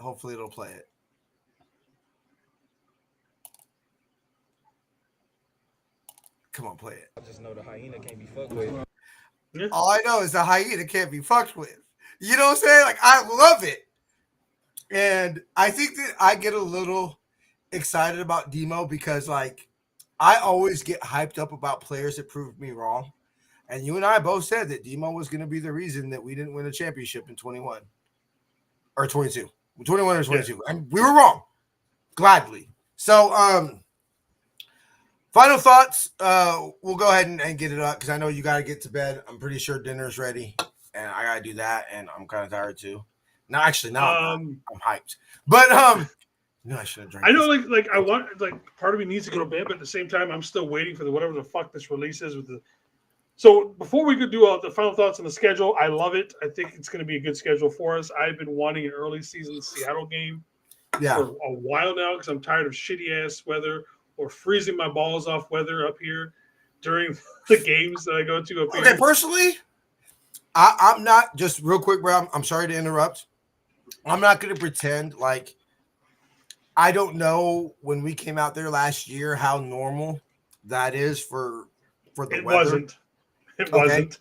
E: Come on, play it.
H: I just know the hyena can't be fucked with.
E: All I know is the hyena can't be fucked with. You know what I'm saying? Like, I love it. And I think that I get a little excited about Demo because, like, I always get hyped up about players that proved me wrong. And you and I both said that Demo was going to be the reason that we didn't win a championship in 21 or 22. 21 or 22. Yeah. And we were wrong. Gladly. So, final thoughts. We'll go ahead and get it up because I know you got to get to bed. I'm pretty sure dinner's ready, and I got to do that, and I'm kind of tired too. No, actually, no, I'm hyped. But no, I should have drank.
G: I know, like I want, part of me needs to go to bed, but at the same time, I'm still waiting for whatever the fuck this release is with the. So before we could do the final thoughts on the schedule, I love it. I think it's going to be a good schedule for us. I've been wanting an early season Seattle game for a while now because I'm tired of shitty ass weather or freezing my balls off weather up here during the games that I go to up here.
E: Okay, personally, I'm not, just real quick, bro, I'm sorry to interrupt. I'm not going to pretend like I don't know when we came out there last year how normal that is for the weather.
G: It wasn't.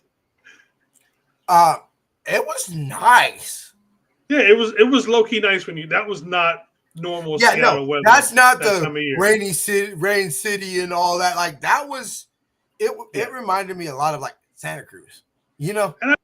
E: It was nice.
G: Yeah, it was low key nice when that was not normal Seattle weather.
E: That's not
G: that
E: the
G: time of year.
E: rain city and all that. Like that was it. It reminded me a lot of like Santa Cruz.
G: And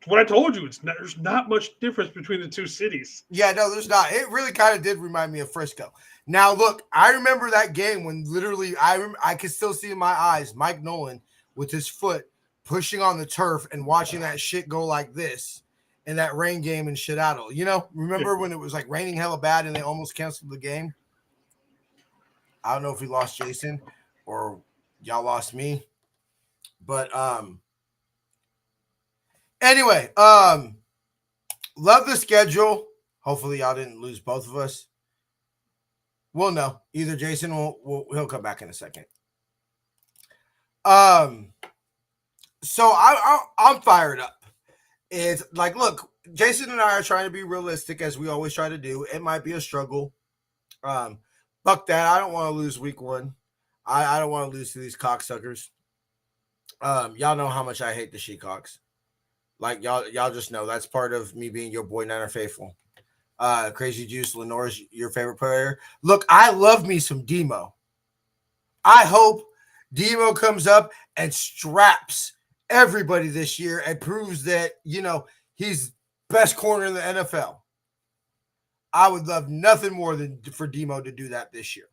G: what I told you, there's not much difference between the two cities.
E: Yeah, no, there's not. It really kind of did remind me of Frisco. Now, look, I remember that game when literally I could still see in my eyes Mike Nolan with his foot pushing on the turf and watching that shit go like this in that rain game in Seattle. Remember when it was like raining hella bad and they almost canceled the game? I don't know if we lost Jason or y'all lost me. But anyway, love the schedule. Hopefully y'all didn't lose both of us. We'll know. Either Jason he'll come back in a second. So I'm fired up. It's like, look, Jason and I are trying to be realistic as we always try to do. It might be a struggle. Fuck that. I don't want to lose week 1. I don't want to lose to these cocksuckers. Y'all know how much I hate the Sheekhawks. Like y'all just know that's part of me being your boy Niner faithful. Crazy Juice Lenore's your favorite player. Look, I love me some Demo. I hope Demo comes up and straps everybody this year and proves that he's best corner in the NFL. I would love nothing more than for Demo to do that this year.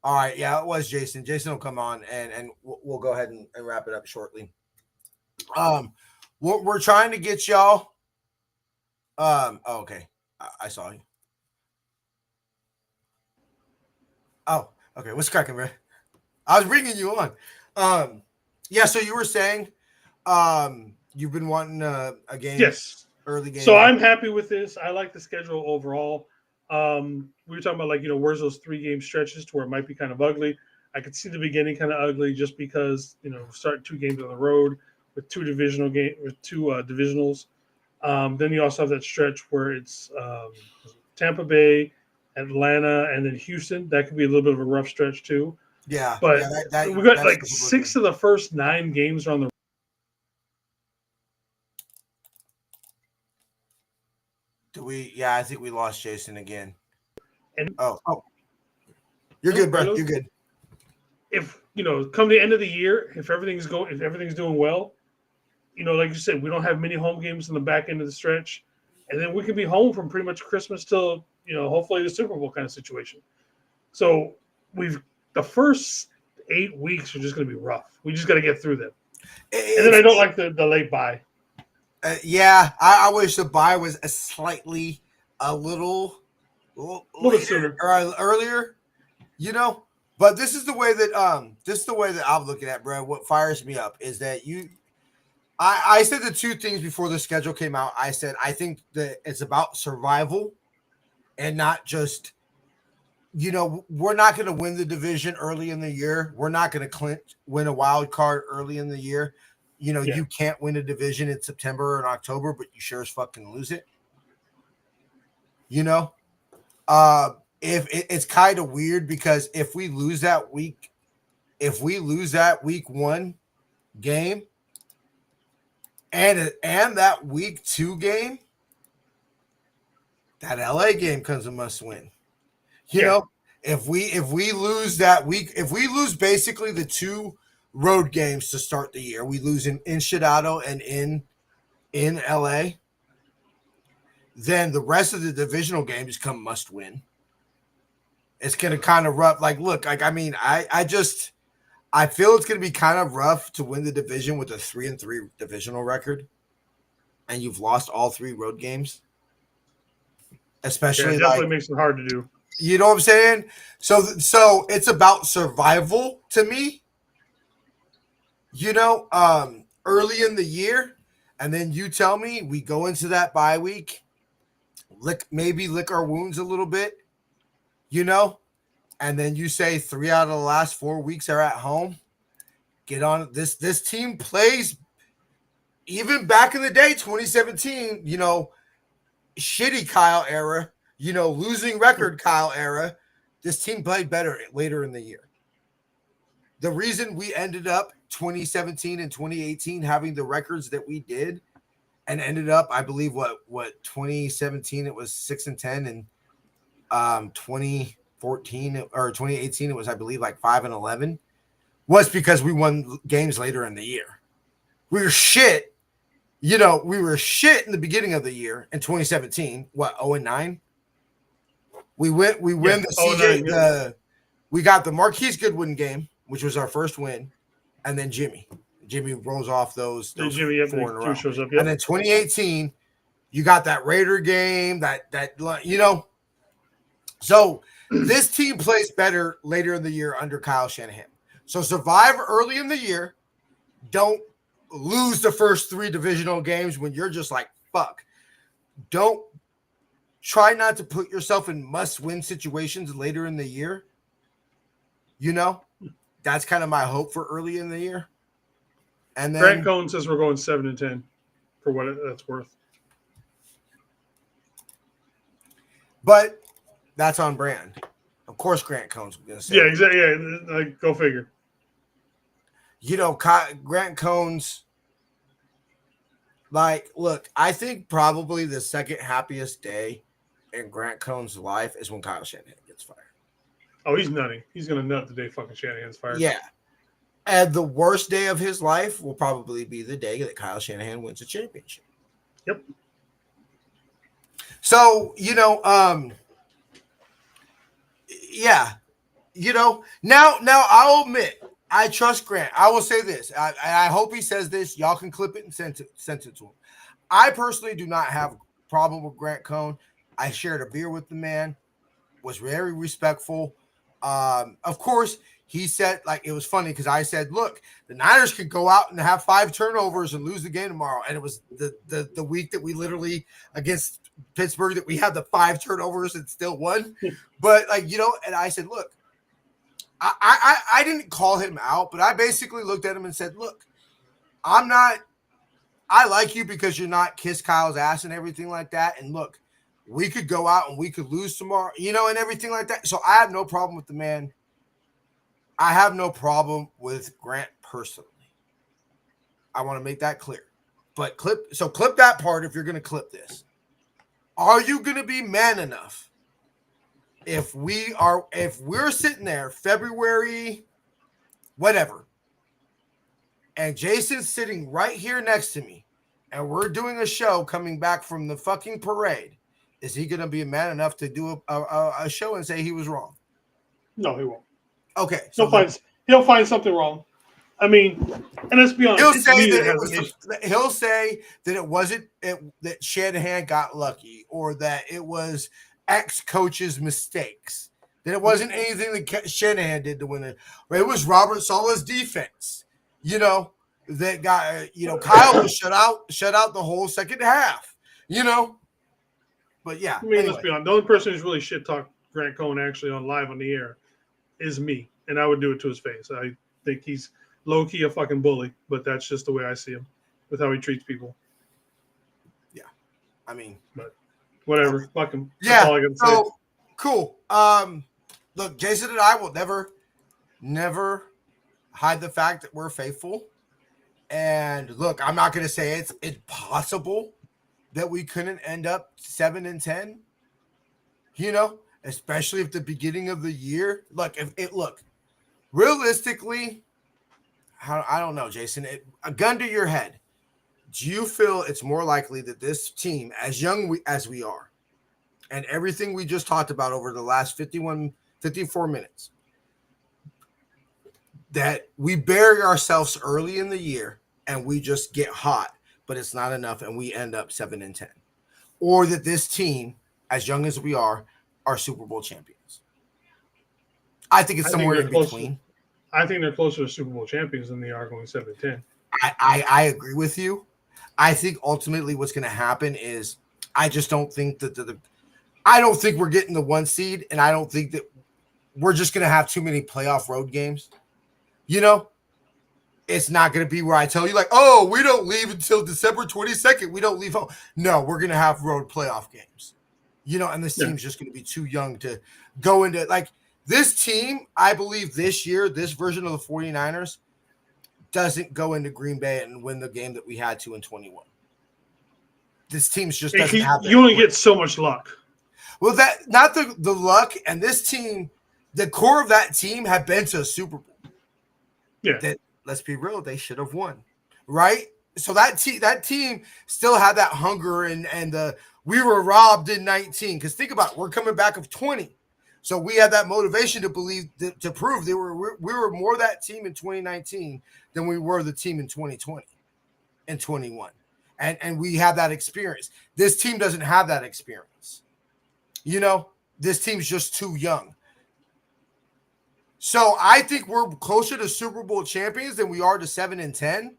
E: All right, yeah, it was Jason. Jason will come on and we'll go ahead and wrap it up shortly. We're trying to get y'all. Okay, I saw you. Oh, okay. What's cracking, bro? I was bringing you on. Yeah. So you were saying, you've been wanting a game.
G: Yes.
E: Early game.
G: So I'm happy with this. I like the schedule overall. We were talking about where's those 3-game stretches to where it might be kind of ugly. I could see the beginning kind of ugly just because start 2 games on the road with 2 divisionals. Then you also have that stretch where it's Tampa Bay, Atlanta, and then Houston. That could be a little bit of a rough stretch too.
E: Yeah,
G: but we got like 6 of the first 9 games are on the.
E: Yeah, I think we lost Jason again.
G: And
E: you're good, bro. You're good.
G: If come the end of the year, if everything's doing well, like you said, we don't have many home games in the back end of the stretch, and then we can be home from pretty much Christmas till hopefully the Super Bowl kind of situation. So the first 8 weeks are just going to be rough. We just got to get through them. And then I don't like the late bye.
E: Yeah, I wish the bye was a little
G: sooner
E: or earlier, But this is the way that I'm looking at, bro. What fires me up is that I said the 2 things before the schedule came out. I said I think that it's about survival and not just, we're not going to win the division early in the year. We're not going to win a wild card early in the year. You can't win a division in September or in October, but you sure as fuck can lose it. If it's kind of weird because if we lose that week 1 game and that week 2 game, that LA game comes a must win. If we lose that week, if we lose basically the 2 road games to start the year, we lose in Seattle and in LA, then the rest of the divisional games come must win. It's going to kind of rough. Like, look, I feel it's going to be kind of rough to win the division with a 3-3 divisional record, and you've lost all 3 road games. Especially,
G: it definitely makes it hard to do.
E: You know what I'm saying? So it's about survival to me. Early in the year, and then you tell me we go into that bye week, lick our wounds a little bit, and then you say 3 out of the last 4 weeks are at home. Get on this. This team plays even back in the day, 2017, shitty Kyle era, losing record Kyle era. This team played better later in the year. The reason we ended up 2017 and 2018 having the records that we did and ended up, I believe, what 2017 it was 6-10, and 2014 or 2018 it was, I believe, like 5-11, was because we won games later in the year. We were shit, we were shit in the beginning of the year in 2017. What, 0-9? We win the CJ. We got the Marquise Goodwin game, which was our first win, and then Jimmy rolls off those
G: Jimmy,
E: 4 in a row.
G: shows up,
E: And then 2018, you got that Raider game, So this team plays better later in the year under Kyle Shanahan. So survive early in the year. Don't lose the first 3 divisional games when you're just like, fuck. Don't try not to put yourself in must-win situations later in the year. That's kind of my hope for early in the year. And then
G: Grant Cohn says we're going 7-10 for what that's worth.
E: But that's on brand. Of course, Grant Cohn's going to say.
G: Yeah, exactly. Yeah, go figure.
E: Grant Cohn's look, I think probably the second happiest day in Grant Cohn's life is when Kyle Shanahan gets fired.
G: Oh, he's nutty. He's going to nut the day fucking Shanahan's fired.
E: Yeah. And the worst day of his life will probably be the day that Kyle Shanahan wins a championship.
G: Yep.
E: So, now I'll admit, I trust Grant. I will say this. I hope he says this. Y'all can clip it and send it to him. I personally do not have a problem with Grant Cohn. I shared a beer with the man, was very respectful. Of course, he said, it was funny because I said, look, the Niners could go out and have 5 turnovers and lose the game tomorrow. And it was the week that we literally, against Pittsburgh, that we had the 5 turnovers and still won. But and I said, look, I didn't call him out, but I basically looked at him and said, look, I like you because you're not kiss Kyle's ass and everything like that. And look, we could go out and we could lose tomorrow, and everything like that. So I have no problem with the man. I have no problem with Grant personally. I want to make that clear. But clip that part if you're going to clip this. Are you going to be man enough if we're sitting there February whatever, and Jason's sitting right here next to me, and we're doing a show coming back from the fucking parade? Is he going to be a man enough to do a show and say he was wrong?
G: No, he won't.
E: Okay.
G: He'll find something wrong. I mean, and let's be honest.
E: He'll say that it wasn't that Shanahan got lucky, or that it was ex-coach's mistakes, that it wasn't anything that Shanahan did to win it. It was Robert Saleh's defense, that got, Kyle was shut out the whole second half, But yeah,
G: I mean, let's be honest. The only person who's really shit talked Grant Cohn actually on live on the air is me, and I would do it to his face. I think he's low-key a fucking bully, but that's just the way I see him with how he treats people.
E: Yeah, I mean,
G: but whatever, fuck him.
E: Yeah,
G: that's all I gotta say.
E: Cool. Look, Jason and I will never hide the fact that we're faithful. And look, I'm not gonna say it's impossible that we couldn't end up 7-10. Especially if the beginning of the year. Look, realistically, I don't know, Jason. A gun to your head. Do you feel it's more likely that this team, as young as we are, and everything we just talked about over the last 54 minutes, that we bury ourselves early in the year and we just get hot, but it's not enough and we end up 7-10? Or that this team, as young as we are Super Bowl champions? I think it's somewhere in between.
G: I think they're closer to Super Bowl champions than they are going 7-10.
E: I agree with you. I think ultimately what's going to happen is I just don't think that I don't think we're getting the 1 seed, and I don't think that we're just going to have too many playoff road games. It's not going to be where I tell you, we don't leave until December 22nd. We don't leave home. No, we're going to have road playoff games. And this team's just going to be too young to go into this team. I believe this year, this version of the 49ers doesn't go into Green Bay and win the game that we had to in 21. this team's just doesn't have that.
G: You only get so much luck.
E: Well, that not the luck, and this team, the core of that team had been to a Super Bowl.
G: Yeah.
E: That, let's be real, they should have won, right? So that team still had that hunger and the we were robbed in 19. Because think about it, we're coming back of 20. So we had that motivation to believe to prove we were more that team in 2019 than we were the team in 2020 and 21. And we had that experience. This team doesn't have that experience. You know, this team's just too young. So I think we're closer to Super Bowl champions than we are to 7-10.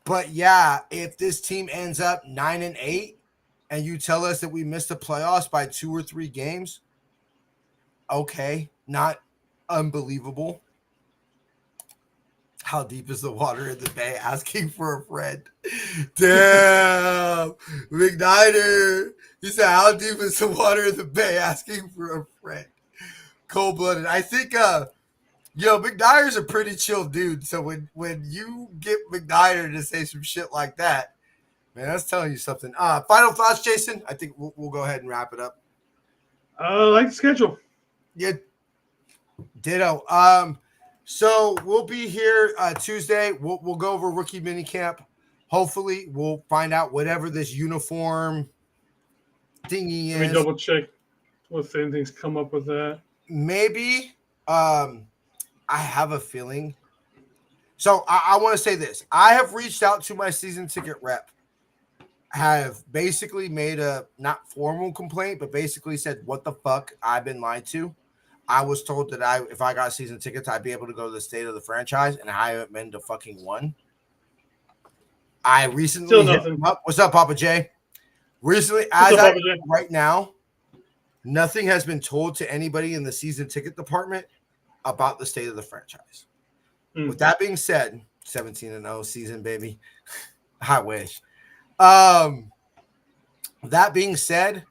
E: But yeah, if this team ends up 9-8 and you tell us that we missed the playoffs by 2 or 3 games, okay, not unbelievable. How deep is the water in the bay? Asking for a friend. Damn. McNider. He said, how deep is the water in the bay? Asking for a friend. Cold-blooded. I think, McNider's a pretty chill dude. So when you get McNider to say some shit like that, man, that's telling you something. Final thoughts, Jason? I think we'll go ahead and wrap it up.
G: I like the schedule.
E: Yeah. Ditto. So we'll be here Tuesday. We'll go over rookie minicamp. Hopefully, we'll find out whatever this uniform thingy is.
G: Let me double check if anything's come up with that.
E: Maybe. I have a feeling. So I want to say this. I have reached out to my season ticket rep. Have basically made a not formal complaint, but basically said, what the fuck? I've been lied to. I was told that if I got season tickets, I'd be able to go to the state of the franchise, and I haven't been to fucking one. I recently hit him up. What's up, Papa J? Recently, right now, nothing has been told to anybody in the season ticket department about the state of the franchise. With that being said, 17-0 season, baby. I wish. That being said,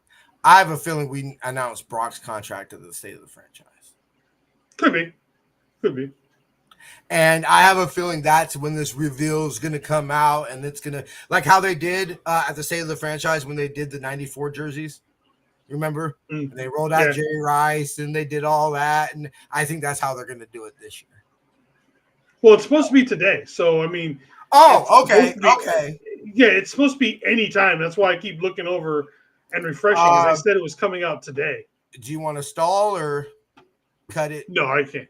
E: I have a feeling we announced Brock's contract to the state of the franchise.
G: Could be.
E: And I have a feeling that's when this reveal is going to come out, and it's going to, like how they did at the state of the franchise when they did the 94 jerseys. Remember? And they rolled out Jerry Rice, and they did all that. And I think that's how they're going to do it this year.
G: Well, it's supposed to be today. So, I mean.
E: Oh, okay. Okay.
G: Yeah, it's supposed to be any time. That's why I keep looking over and refreshing. I said it was coming out today.
E: Do you want to stall or cut it?
G: No, I can't.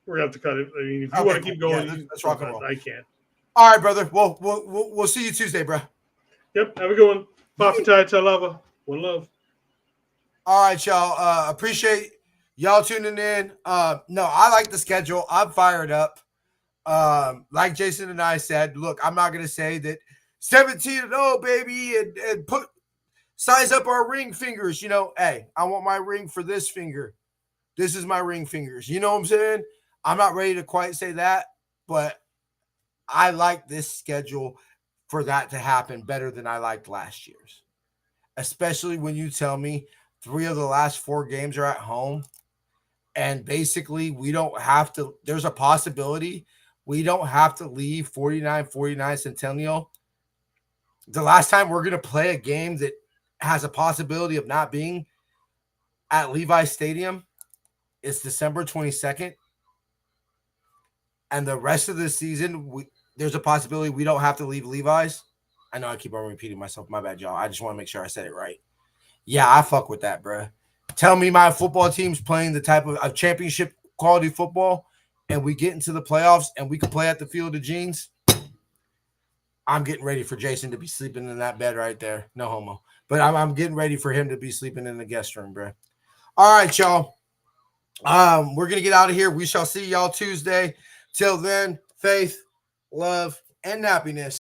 G: We're gonna have to cut it. I mean, if you want to keep going,
E: let's rock and roll.
G: I can't.
E: All right, brother. Well, we'll see you Tuesday, bro.
G: Yep. Have a good one. Papatai Talava. One love.
E: All right, y'all. Appreciate y'all tuning in. No, I like the schedule. I'm fired up. Like Jason and I said, look, I'm not gonna say that 17-0, baby, and put size up our ring fingers. You know, hey, I want my ring for this finger. This is my ring fingers. You know what I'm saying? I'm not ready to quite say that, but I like this schedule for that to happen better than I liked last year's. Especially when you tell me 3 of the last 4 games are at home. And basically, we don't have to, there's a possibility we don't have to leave 49-49 Centennial. The last time we're going to play a game that has a possibility of not being at Levi's Stadium is December 22nd. And the rest of the season, there's a possibility we don't have to leave Levi's. I know I keep on repeating myself. My bad, y'all. I just want to make sure I said it right. Yeah, I fuck with that, bro. Tell me my football team's playing the type of championship quality football, and we get into the playoffs and we can play at the Field of Jeans. I'm getting ready for Jason to be sleeping in that bed right there. No homo. But I'm getting ready for him to be sleeping in the guest room, bro. All right, y'all. We're going to get out of here. We shall see y'all Tuesday. Till then, faith, love, and happiness.